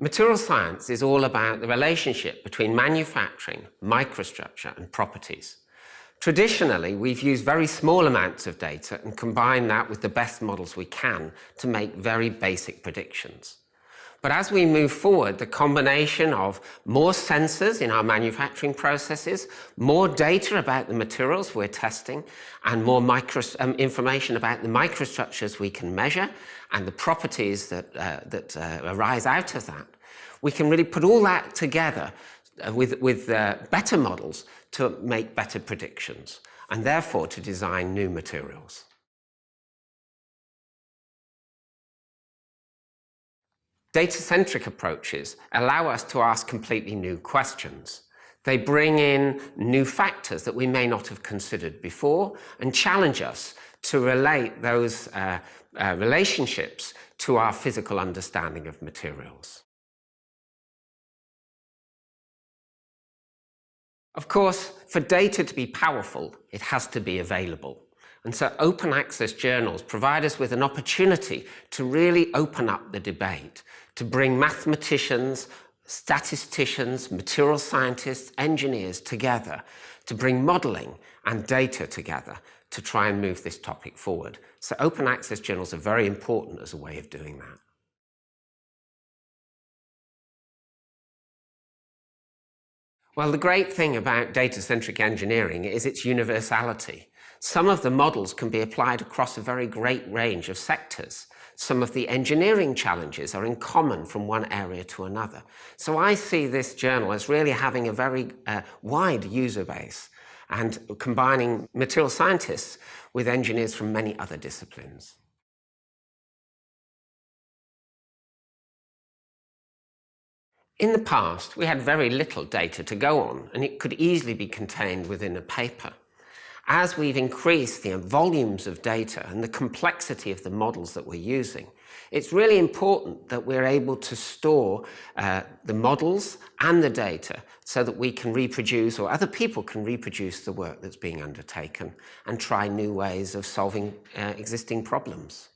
Material science is all about the relationship between manufacturing, microstructure, and properties. Traditionally, we've used very small amounts of data and combined that with the best models we can to make very basic predictions. But as we move forward, the combination of more sensors in our manufacturing processes, more data about the materials we're testing, and more information about the microstructures we can measure and the properties that arise out of that, we can really put all that together with better models to make better predictions and therefore to design new materials. Data-centric approaches allow us to ask completely new questions. They bring in new factors that we may not have considered before and challenge us to relate those relationships to our physical understanding of materials. Of course, for data to be powerful, it has to be available. And so open access journals provide us with an opportunity to really open up the debate, to bring mathematicians, statisticians, material scientists, engineers together, to bring modeling and data together to try and move this topic forward. So open access journals are very important as a way of doing that. Well, the great thing about data-centric engineering is its universality. Some of the models can be applied across a very great range of sectors. Some of the engineering challenges are in common from one area to another. So I see this journal as really having a very wide user base and combining material scientists with engineers from many other disciplines. In the past, we had very little data to go on, and it could easily be contained within a paper. As we've increased the volumes of data and the complexity of the models that we're using, it's really important that we're able to store the models and the data so that we can reproduce, or other people can reproduce, the work that's being undertaken and try new ways of solving existing problems.